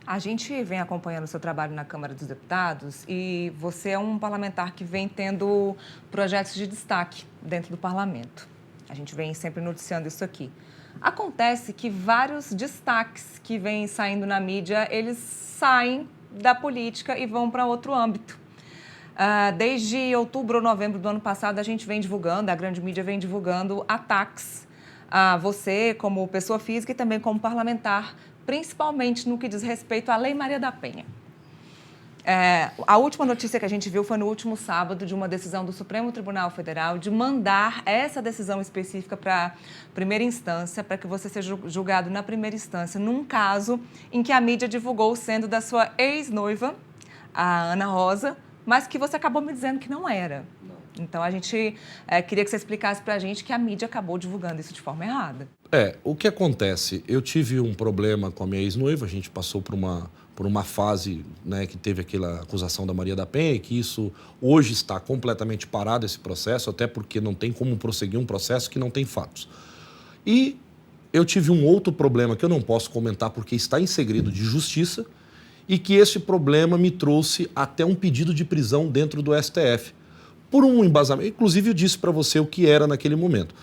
A gente vem acompanhando o seu trabalho na Câmara dos Deputados e você é um parlamentar que vem tendo projetos de destaque dentro do parlamento. A gente vem sempre noticiando isso aqui. Acontece que vários destaques que vêm saindo na mídia, eles saem da política e vão para outro âmbito. Desde outubro ou novembro do ano passado, a gente vem divulgando, a grande mídia vem divulgando ataques a você como pessoa física e também como parlamentar, principalmente no que diz respeito à Lei Maria da Penha. A última notícia que a gente viu foi no último sábado de uma decisão do Supremo Tribunal Federal de mandar essa decisão específica para a primeira instância, para que você seja julgado na primeira instância, num caso em que a mídia divulgou sendo da sua ex-noiva, a Ana Rosa, mas que você acabou me dizendo que não era. Então, a gente queria que você explicasse para a gente que a mídia acabou divulgando isso de forma errada. O que acontece? Eu tive um problema com a minha ex-noiva, a gente passou por uma fase, né, que teve aquela acusação da Maria da Penha, e que isso hoje está completamente parado, esse processo, até porque não tem como prosseguir um processo que não tem fatos. E eu tive um outro problema que eu não posso comentar porque está em segredo de justiça, e que esse problema me trouxe até um pedido de prisão dentro do STF. Por um embasamento, inclusive eu disse para você o que era naquele momento.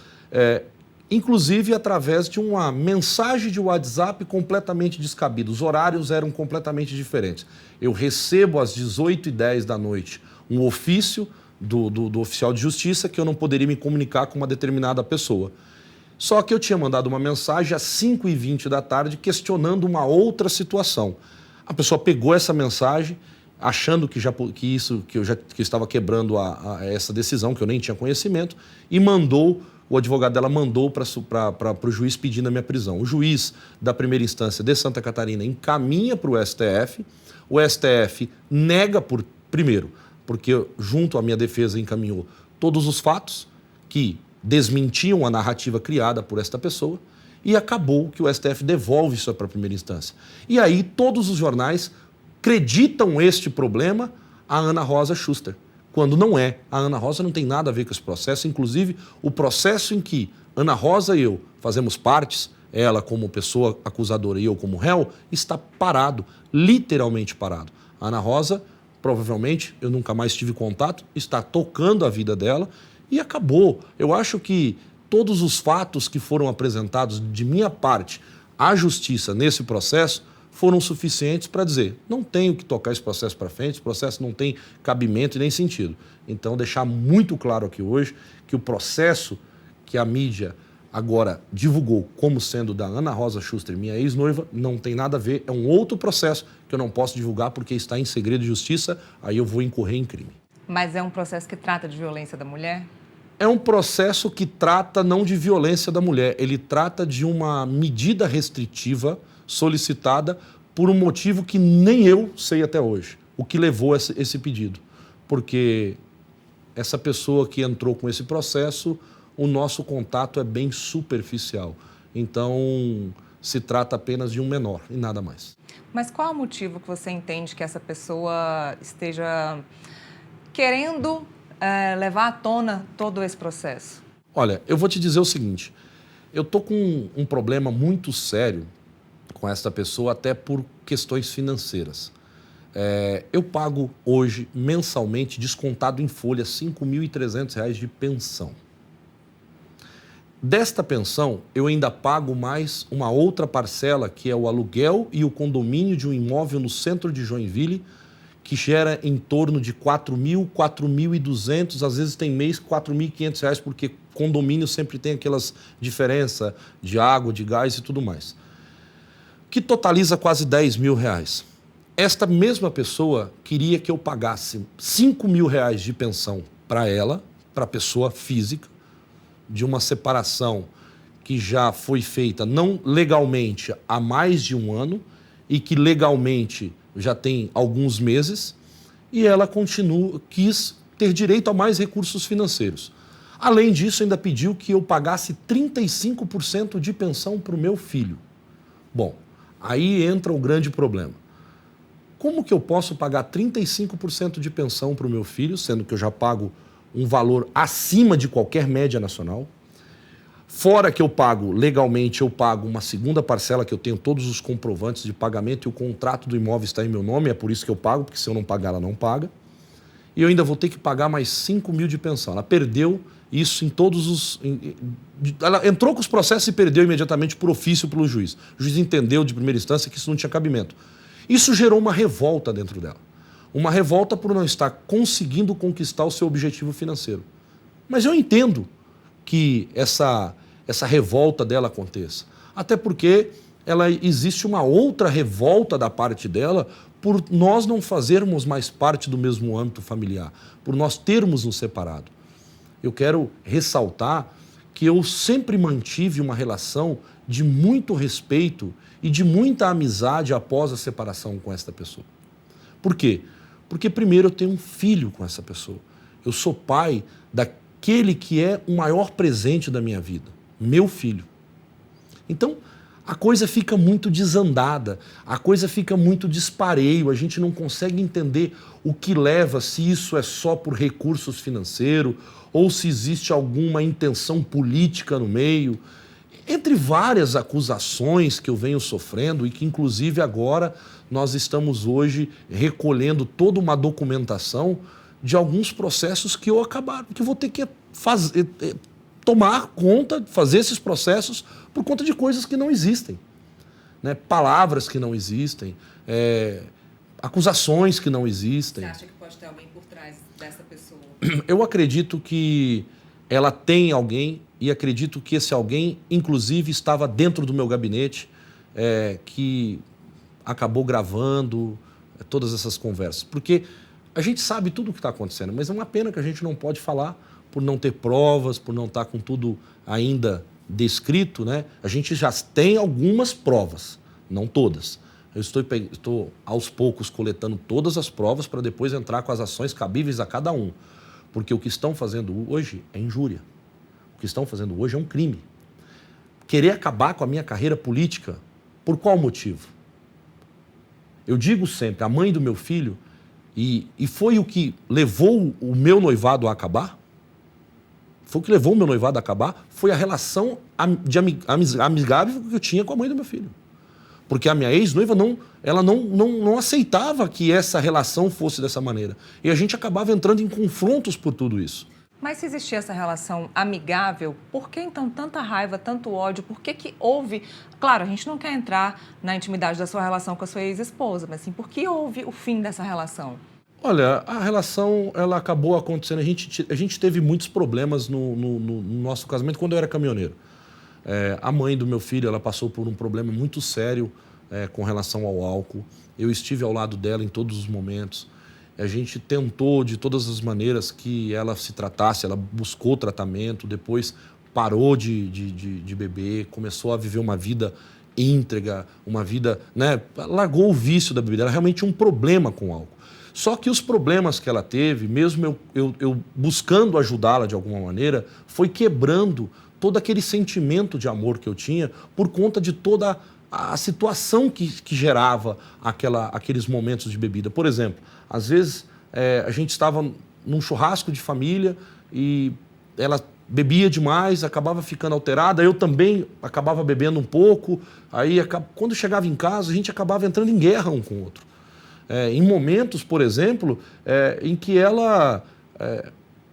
Inclusive através de uma mensagem de WhatsApp completamente descabida. Os horários eram completamente diferentes. Eu recebo às 18h10 da noite um ofício do oficial de justiça que eu não poderia me comunicar com uma determinada pessoa. Só que eu tinha mandado uma mensagem às 5h20 da tarde questionando uma outra situação. A pessoa pegou essa mensagem, achando que eu estava quebrando essa decisão, que eu nem tinha conhecimento, e o advogado dela mandou para o juiz pedindo a minha prisão. O juiz da primeira instância de Santa Catarina encaminha para o STF nega primeiro, porque junto à minha defesa encaminhou todos os fatos que desmentiam a narrativa criada por esta pessoa, e acabou que o STF devolve isso para a primeira instância. E aí todos os jornais acreditam este problema a Ana Rosa Schuster, quando não é. A Ana Rosa não tem nada a ver com esse processo, inclusive o processo em que Ana Rosa e eu fazemos partes, ela como pessoa acusadora e eu como réu, está parado, literalmente parado. A Ana Rosa, provavelmente, eu nunca mais tive contato, está tocando a vida dela e acabou. Eu acho que todos os fatos que foram apresentados de minha parte à justiça nesse processo foram suficientes para dizer, não tenho que tocar esse processo para frente, esse processo não tem cabimento e nem sentido. Então, deixar muito claro aqui hoje que o processo que a mídia agora divulgou como sendo da Ana Rosa Schuster, minha ex-noiva, não tem nada a ver, é um outro processo que eu não posso divulgar porque está em segredo de justiça, aí eu vou incorrer em crime. Mas é um processo que trata de violência da mulher? É um processo que trata não de violência da mulher, ele trata de uma medida restritiva solicitada por um motivo que nem eu sei até hoje, o que levou esse pedido. Porque essa pessoa que entrou com esse processo, o nosso contato é bem superficial. Então, se trata apenas de um menor e nada mais. Mas qual é o motivo que você entende que essa pessoa esteja querendo levar à tona todo esse processo? Olha, eu vou te dizer o seguinte, eu estou com um problema muito sério com essa pessoa, até por questões financeiras. Eu pago hoje, mensalmente, descontado em folha, R$ 5.300 de pensão. Desta pensão, eu ainda pago mais uma outra parcela, que é o aluguel e o condomínio de um imóvel no centro de Joinville, que gera em torno de R$ 4.000, R$ 4.200, às vezes tem mês R$ 4.500, porque condomínio sempre tem aquelas diferenças de água, de gás e tudo mais, que totaliza quase R$ 10.000. Esta mesma pessoa queria que eu pagasse R$ 5.000 de pensão para ela, para a pessoa física, de uma separação que já foi feita não legalmente há mais de um ano e que legalmente já tem alguns meses, e ela quis ter direito a mais recursos financeiros. Além disso, ainda pediu que eu pagasse 35% de pensão para o meu filho. Bom, aí entra o grande problema. Como que eu posso pagar 35% de pensão para o meu filho, sendo que eu já pago um valor acima de qualquer média nacional? Fora que eu pago, legalmente eu pago uma segunda parcela, que eu tenho todos os comprovantes de pagamento e o contrato do imóvel está em meu nome, é por isso que eu pago, porque se eu não pagar, ela não paga. E eu ainda vou ter que pagar mais 5 mil de pensão. Ela perdeu isso em todos os... Ela entrou com os processos e perdeu imediatamente por ofício pelo juiz. O juiz entendeu de primeira instância que isso não tinha cabimento. Isso gerou uma revolta dentro dela. Uma revolta por não estar conseguindo conquistar o seu objetivo financeiro. Mas eu entendo que essa revolta dela aconteça. Até porque existe uma outra revolta da parte dela por nós não fazermos mais parte do mesmo âmbito familiar, por nós termos nos separado. Eu quero ressaltar que eu sempre mantive uma relação de muito respeito e de muita amizade após a separação com esta pessoa. Por quê? Porque primeiro eu tenho um filho com essa pessoa. Eu sou pai daquele que é o maior presente da minha vida, meu filho. Então, a coisa fica muito desandada, a coisa fica muito dispareio, a gente não consegue entender o que leva, se isso é só por recursos financeiros ou se existe alguma intenção política no meio. Entre várias acusações que eu venho sofrendo e que, inclusive, agora nós estamos hoje recolhendo toda uma documentação de alguns processos que eu vou ter que tomar conta, fazer esses processos por conta de coisas que não existem, né? Palavras que não existem, acusações que não existem. Você acha que pode ter alguém por trás dessa pessoa? Eu acredito que ela tem alguém e acredito que esse alguém, inclusive, estava dentro do meu gabinete, que acabou gravando todas essas conversas. Porque a gente sabe tudo o que está acontecendo, mas é uma pena que a gente não pode falar por não ter provas, por não estar com tudo ainda descrito, né? A gente já tem algumas provas, não todas. Eu estou aos poucos coletando todas as provas para depois entrar com as ações cabíveis a cada um. Porque o que estão fazendo hoje é injúria. O que estão fazendo hoje é um crime. Querer acabar com a minha carreira política, por qual motivo? Eu digo sempre, a mãe do meu filho, e foi o que levou o meu noivado a acabar? Foi o que levou o meu noivado a acabar? Foi a relação amigável que eu tinha com a mãe do meu filho. Porque a minha ex-noiva não aceitava que essa relação fosse dessa maneira. E a gente acabava entrando em confrontos por tudo isso. Mas se existia essa relação amigável, por que então tanta raiva, tanto ódio? Por que houve... Claro, a gente não quer entrar na intimidade da sua relação com a sua ex-esposa, mas sim, por que houve o fim dessa relação? Olha, a relação ela acabou acontecendo. A gente teve muitos problemas no nosso casamento quando eu era caminhoneiro. A mãe do meu filho ela passou por um problema muito sério com relação ao álcool. Eu estive ao lado dela em todos os momentos. A gente tentou de todas as maneiras que ela se tratasse, ela buscou tratamento, depois parou de beber, começou a viver uma vida íntegra, uma vida, né, largou o vício da bebida. Era realmente um problema com o álcool. Só que os problemas que ela teve, mesmo eu buscando ajudá-la de alguma maneira, foi quebrando todo aquele sentimento de amor que eu tinha por conta de toda a situação que gerava aqueles momentos de bebida. Por exemplo, às vezes a gente estava num churrasco de família e ela bebia demais, acabava ficando alterada, eu também acabava bebendo um pouco, aí quando chegava em casa a gente acabava entrando em guerra um com o outro. Em momentos, por exemplo, em que ela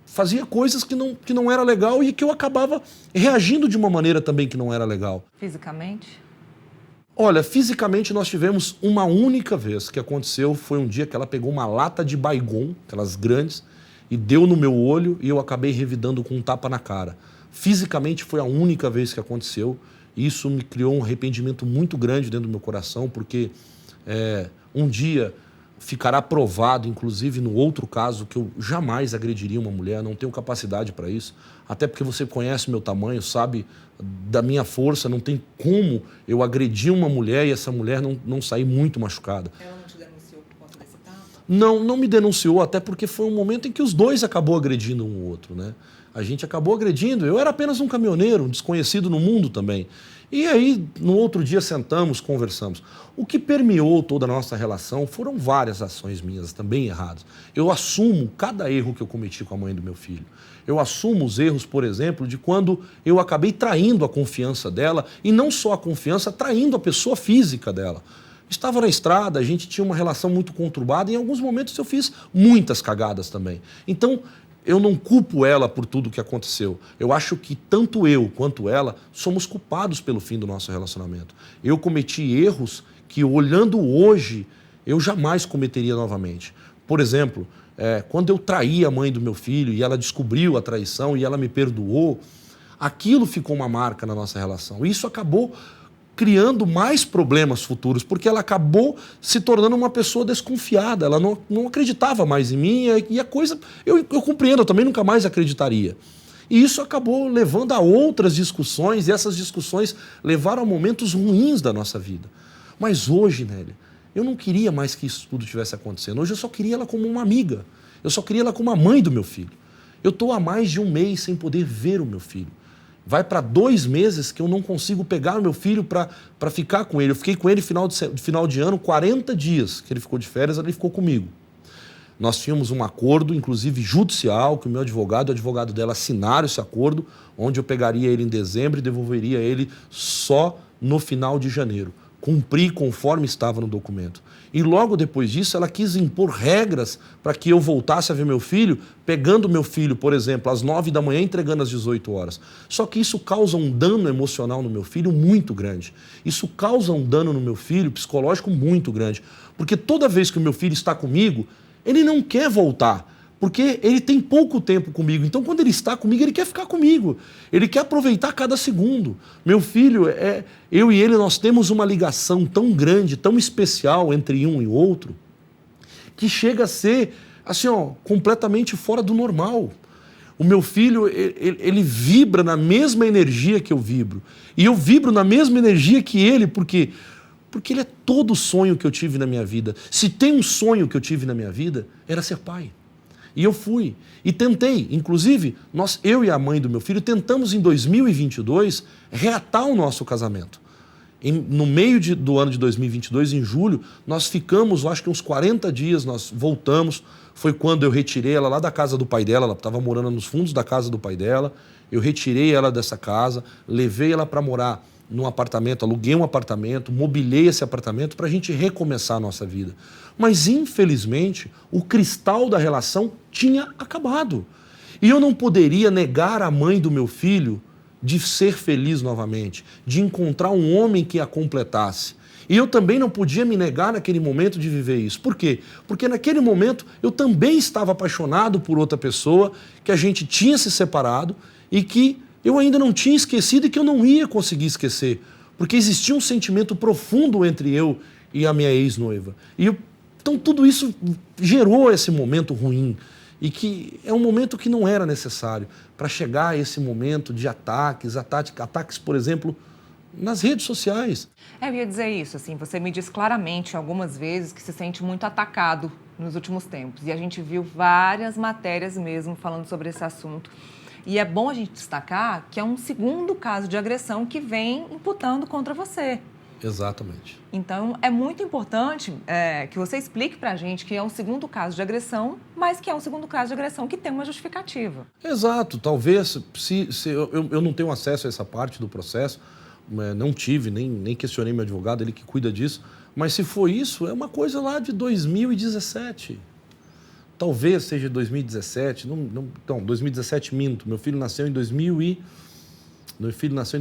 fazia coisas que não era legal e que eu acabava reagindo de uma maneira também que não era legal. Fisicamente? Olha, fisicamente nós tivemos uma única vez que aconteceu, foi um dia que ela pegou uma lata de Baygon, aquelas grandes, e deu no meu olho e eu acabei revidando com um tapa na cara. Fisicamente foi a única vez que aconteceu e isso me criou um arrependimento muito grande dentro do meu coração, porque um dia ficará provado, inclusive no outro caso, que eu jamais agrediria uma mulher, não tenho capacidade para isso, até porque você conhece meu tamanho, sabe da minha força, não tem como eu agredir uma mulher e essa mulher não sair muito machucada. Ela não te denunciou por conta desse tapa? Não me denunciou, até porque foi um momento em que os dois acabou agredindo um ao outro, né? A gente acabou agredindo, eu era apenas um caminhoneiro, um desconhecido no mundo também. E aí, no outro dia, sentamos, conversamos. O que permeou toda a nossa relação foram várias ações minhas, também erradas. Eu assumo cada erro que eu cometi com a mãe do meu filho. Eu assumo os erros, por exemplo, de quando eu acabei traindo a confiança dela, e não só a confiança, traindo a pessoa física dela. Estava na estrada, a gente tinha uma relação muito conturbada, e em alguns momentos eu fiz muitas cagadas também. Então, eu não culpo ela por tudo o que aconteceu. Eu acho que tanto eu quanto ela somos culpados pelo fim do nosso relacionamento. Eu cometi erros que, olhando hoje, eu jamais cometeria novamente. Por exemplo, quando eu traí a mãe do meu filho e ela descobriu a traição e ela me perdoou, aquilo ficou uma marca na nossa relação. Isso acabou criando mais problemas futuros, porque ela acabou se tornando uma pessoa desconfiada, ela não acreditava mais em mim, e a coisa, eu compreendo, eu também nunca mais acreditaria. E isso acabou levando a outras discussões, e essas discussões levaram a momentos ruins da nossa vida. Mas hoje, Nélia, eu não queria mais que isso tudo estivesse acontecendo. Hoje eu só queria ela como uma amiga, eu só queria ela como a mãe do meu filho. Eu estou há mais de um mês sem poder ver o meu filho. Vai para 2 meses que eu não consigo pegar o meu filho para ficar com ele. Eu fiquei com ele final de ano, 40 dias que ele ficou de férias, ele ficou comigo. Nós tínhamos um acordo, inclusive judicial, que o meu advogado e o advogado dela assinaram esse acordo, onde eu pegaria ele em dezembro e devolveria ele só no final de janeiro. Cumpri conforme estava no documento. E logo depois disso, ela quis impor regras para que eu voltasse a ver meu filho, pegando meu filho, por exemplo, às 9 da manhã, entregando às 18 horas. Só que isso causa um dano emocional no meu filho muito grande. Isso causa um dano no meu filho psicológico muito grande. Porque toda vez que o meu filho está comigo, ele não quer voltar, porque ele tem pouco tempo comigo. Então, quando ele está comigo, ele quer ficar comigo. Ele quer aproveitar cada segundo. Meu filho, eu e ele, nós temos uma ligação tão grande, tão especial entre um e outro, que chega a ser, assim, completamente fora do normal. O meu filho, ele vibra na mesma energia que eu vibro. E eu vibro na mesma energia que ele, porque ele é todo o sonho que eu tive na minha vida. Se tem um sonho que eu tive na minha vida, era ser pai. E eu fui. E tentei. Inclusive, eu e a mãe do meu filho tentamos em 2022 reatar o nosso casamento. No meio do ano de 2022, em julho, nós ficamos, acho que uns 40 dias, nós voltamos. Foi quando eu retirei ela lá da casa do pai dela, ela estava morando nos fundos da casa do pai dela. Eu retirei ela dessa casa, levei ela para morar num apartamento, aluguei um apartamento, mobilei esse apartamento para a gente recomeçar a nossa vida. Mas, infelizmente, o cristal da relação tinha acabado. E eu não poderia negar a mãe do meu filho de ser feliz novamente, de encontrar um homem que a completasse. E eu também não podia me negar naquele momento de viver isso. Por quê? Porque naquele momento eu também estava apaixonado por outra pessoa, que a gente tinha se separado e que eu ainda não tinha esquecido e que eu não ia conseguir esquecer, porque existia um sentimento profundo entre eu e a minha ex-noiva. Então tudo isso gerou esse momento ruim, e que é um momento que não era necessário para chegar a esse momento de ataques, por exemplo, nas redes sociais. Eu ia dizer isso, assim, você me diz claramente algumas vezes que se sente muito atacado nos últimos tempos, e a gente viu várias matérias mesmo falando sobre esse assunto. E é bom a gente destacar que é um segundo caso de agressão que vem imputando contra você. Exatamente. Então, é muito importante que você explique para a gente que é um segundo caso de agressão, mas que é um segundo caso de agressão que tem uma justificativa. Exato. Talvez, se eu não tenho acesso a essa parte do processo, não tive, nem questionei meu advogado, ele que cuida disso, mas se for isso, é uma coisa lá de 2017. Talvez seja 2017, não, 2017 minto. Meu filho nasceu em 2021. Meu filho nasceu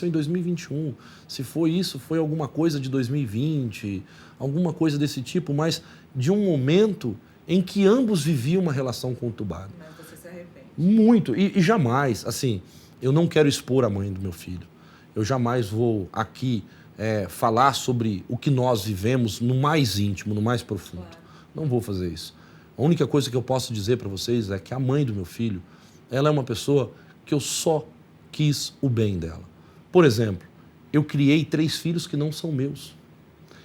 em 2021. Se foi isso, foi alguma coisa de 2020, alguma coisa desse tipo, mas de um momento em que ambos viviam uma relação conturbada. Mas você se arrepende. Muito. E jamais, assim, eu não quero expor a mãe do meu filho. Eu jamais vou aqui falar sobre o que nós vivemos no mais íntimo, no mais profundo. Claro. Não vou fazer isso. A única coisa que eu posso dizer para vocês é que a mãe do meu filho, ela é uma pessoa que eu só quis o bem dela. Por exemplo, eu criei 3 filhos que não são meus.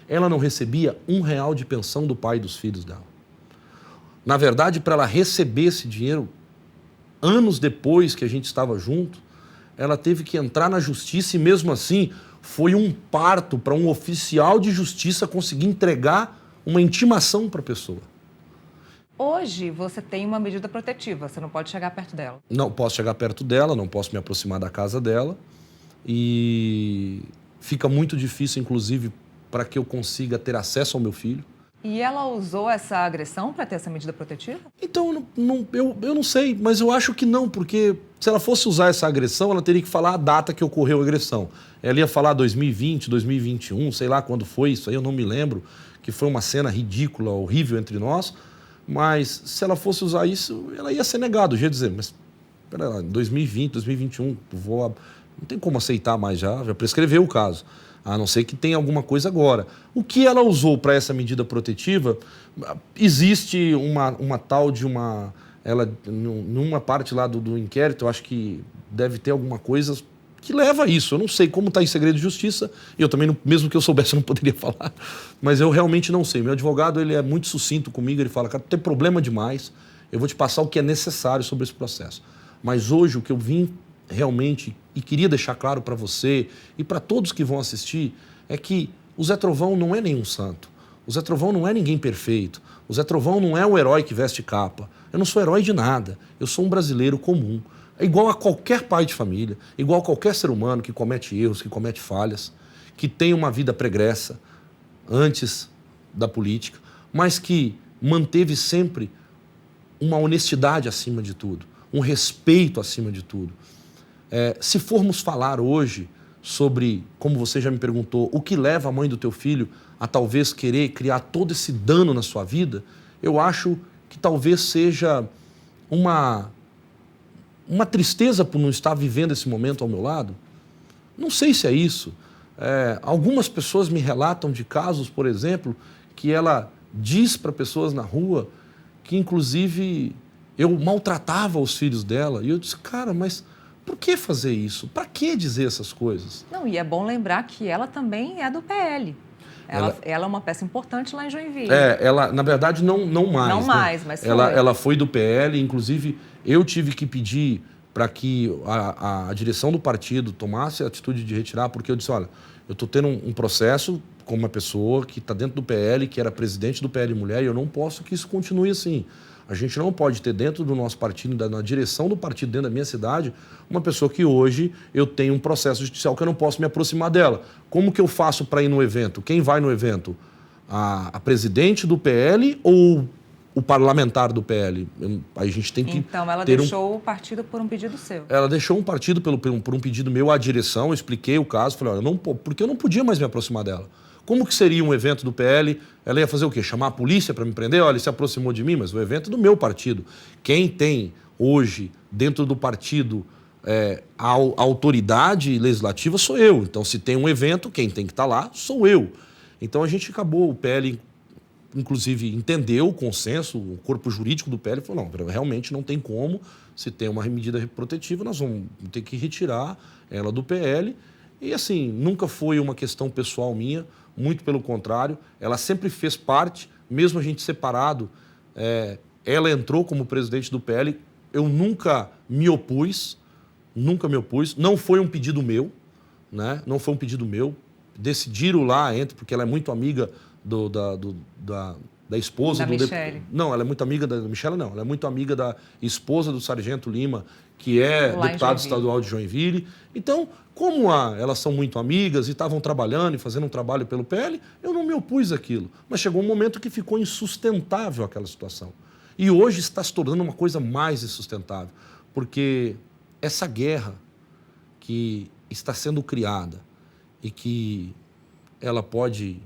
Ela não recebia R$1 de pensão do pai dos filhos dela. Na verdade, para ela receber esse dinheiro, anos depois que a gente estava junto, ela teve que entrar na justiça e mesmo assim foi um parto para um oficial de justiça conseguir entregar uma intimação para a pessoa. Hoje você tem uma medida protetiva, você não pode chegar perto dela. Não posso chegar perto dela, não posso me aproximar da casa dela e fica muito difícil, inclusive, para que eu consiga ter acesso ao meu filho. E ela usou essa agressão para ter essa medida protetiva? Então, eu não sei, mas eu acho que não, porque se ela fosse usar essa agressão, ela teria que falar a data que ocorreu a agressão. Ela ia falar 2020, 2021, sei lá quando foi isso aí, eu não me lembro, que foi uma cena ridícula, horrível entre nós, mas se ela fosse usar isso, ela ia ser negada. Eu ia dizer, mas pera lá, 2020, 2021, não tem como aceitar mais já prescreveu o caso. A não ser que tenha alguma coisa agora. O que ela usou para essa medida protetiva, existe uma tal de uma... Ela, numa parte lá do inquérito, eu acho que deve ter alguma coisa que leva a isso. Eu não sei como está em segredo de justiça, e eu também, mesmo que eu soubesse, eu não poderia falar, mas eu realmente não sei. Meu advogado, ele é muito sucinto comigo, ele fala, cara, tem problema demais, eu vou te passar o que é necessário sobre esse processo. Mas hoje, o que eu vim realmente, e queria deixar claro para você e para todos que vão assistir, é que o Zé Trovão não é nenhum santo. O Zé Trovão não é ninguém perfeito. O Zé Trovão não é o herói que veste capa. Eu não sou herói de nada. Eu sou um brasileiro comum. É igual a qualquer pai de família, igual a qualquer ser humano que comete erros, que comete falhas, que tem uma vida pregressa antes da política, mas que manteve sempre uma honestidade acima de tudo, um respeito acima de tudo. Se formos falar hoje sobre, como você já me perguntou, o que leva a mãe do teu filho a talvez querer criar todo esse dano na sua vida, eu acho que talvez seja uma tristeza por não estar vivendo esse momento ao meu lado. Não sei se é isso. Algumas pessoas me relatam de casos, por exemplo, que ela diz para pessoas na rua que, inclusive, eu maltratava os filhos dela. E eu disse, cara, mas por que fazer isso? Para que dizer essas coisas? Não, e é bom lembrar que ela também é do PL. Ela é uma peça importante lá em Joinville. Ela, na verdade, não mais. Não né? mais, mas foi. Ela foi do PL, inclusive eu tive que pedir para que a direção do partido tomasse a atitude de retirar, porque eu disse, olha, eu estou tendo um processo com uma pessoa que está dentro do PL, que era presidente do PL Mulher, e eu não posso que isso continue assim. A gente não pode ter dentro do nosso partido, na direção do partido, dentro da minha cidade, uma pessoa que hoje eu tenho um processo judicial que eu não posso me aproximar dela. Como que eu faço para ir no evento? Quem vai no evento? A presidente do PL ou o parlamentar do PL? A gente tem que Então, ela deixou o partido por um pedido seu. Ela deixou um partido por um pedido meu à direção, eu expliquei o caso, falei, olha, porque eu não podia mais me aproximar dela. Como que seria um evento do PL? Ela ia fazer o quê? Chamar a polícia para me prender? Olha, ele se aproximou de mim, mas o evento é do meu partido. Quem tem hoje, dentro do partido, a autoridade legislativa sou eu. Então, se tem um evento, quem tem que estar lá sou eu. Então, a gente acabou, o PL, inclusive, entendeu o consenso, o corpo jurídico do PL falou, não, realmente não tem como, se tem uma medida protetiva, nós vamos ter que retirar ela do PL. E, assim, nunca foi uma questão pessoal minha, muito pelo contrário, ela sempre fez parte, mesmo a gente separado, ela entrou como presidente do PL, eu nunca me opus, não foi um pedido meu, né? Não foi um pedido meu, decidiram lá, porque ela é muito amiga da esposa da do Michele. Não, ela é muito amiga da Michele, não, ela é muito amiga da esposa do Sargento Lima, que é Lá deputado estadual de Joinville. Então, como elas são muito amigas e estavam trabalhando e fazendo um trabalho pelo PL, eu não me opus àquilo. Mas chegou um momento que ficou insustentável aquela situação. E hoje está se tornando uma coisa mais insustentável, porque essa guerra que está sendo criada e que ela pode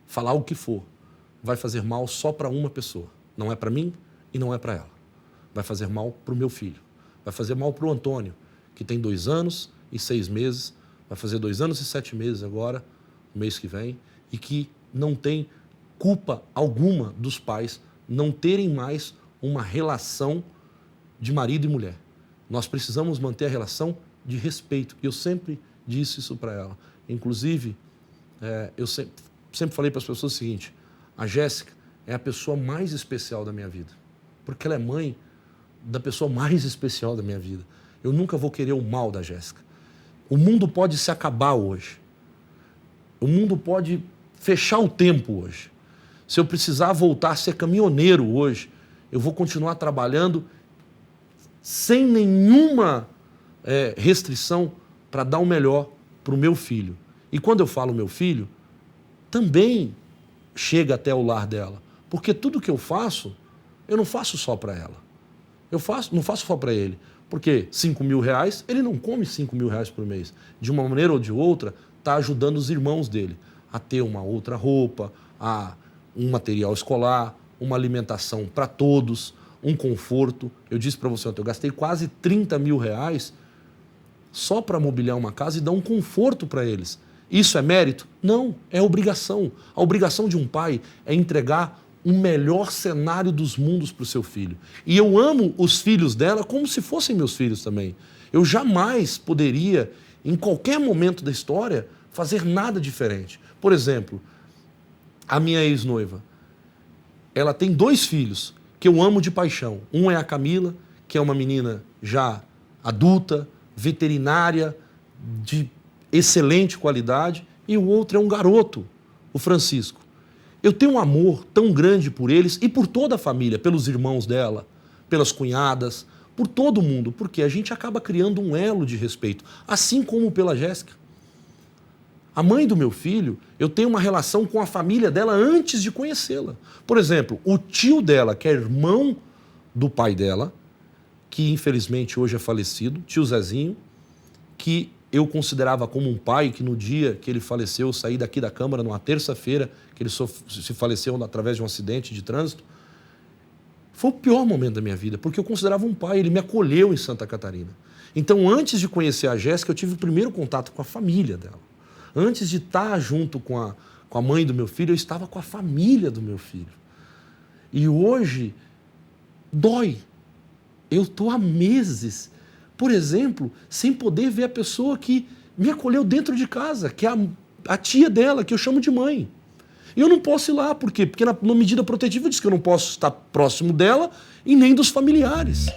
falar o que for, vai fazer mal só para uma pessoa. Não é para mim e não é para ela. Vai fazer mal para o meu filho. Vai fazer mal para o Antônio, que tem 2 anos e 6 meses, vai fazer 2 anos e 7 meses agora, no mês que vem, e que não tem culpa alguma dos pais não terem mais uma relação de marido e mulher. Nós precisamos manter a relação de respeito. E eu sempre disse isso para ela. Inclusive, eu sempre falei para as pessoas o seguinte, a Jéssica é a pessoa mais especial da minha vida, porque ela é mãe da pessoa mais especial da minha vida. eu nunca vou querer o mal da Jéssica. O mundo pode se acabar hoje. O mundo pode fechar o tempo hoje. Se eu precisar voltar a ser caminhoneiro hoje, eu vou continuar trabalhando sem nenhuma restrição para dar o melhor para o meu filho. E quando eu falo meu filho, também chega até o lar dela. Porque tudo que eu não faço só para ela. Não faço só para ele. Porque 5 mil reais, ele não come 5 mil reais por mês. De uma maneira ou de outra, está ajudando os irmãos dele a ter uma outra roupa, a um material escolar, uma alimentação para todos, um conforto. Eu disse para você ontem, eu gastei quase 30 mil reais só para mobiliar uma casa e dar um conforto para eles. Isso é mérito? Não, é obrigação. A obrigação de um pai é entregar o melhor cenário dos mundos para o seu filho. E eu amo os filhos dela como se fossem meus filhos também. Eu jamais poderia, em qualquer momento da história, fazer nada diferente. Por exemplo, a minha ex-noiva, ela tem 2 filhos que eu amo de paixão. Um é a Camila, que é uma menina já adulta, veterinária, de excelente qualidade, e o outro é um garoto, o Francisco. Eu tenho um amor tão grande por eles e por toda a família, pelos irmãos dela, pelas cunhadas, por todo mundo, porque a gente acaba criando um elo de respeito, assim como pela Jéssica. A mãe do meu filho, eu tenho uma relação com a família dela antes de conhecê-la. Por exemplo, o tio dela, que é irmão do pai dela, que infelizmente hoje é falecido, tio Zezinho, que eu considerava como um pai, que no dia que ele faleceu, eu saí daqui da Câmara, numa terça-feira, que ele se faleceu através de um acidente de trânsito, foi o pior momento da minha vida, porque eu considerava um pai, ele me acolheu em Santa Catarina. Então, antes de conhecer a Jéssica, eu tive o primeiro contato com a família dela. Antes de estar junto com a mãe do meu filho, eu estava com a família do meu filho. E hoje, dói. Eu estou há meses, por exemplo, sem poder ver a pessoa que me acolheu dentro de casa, que é a tia dela, que eu chamo de mãe. E eu não posso ir lá, por quê? Porque na medida protetiva diz que eu não posso estar próximo dela e nem dos familiares.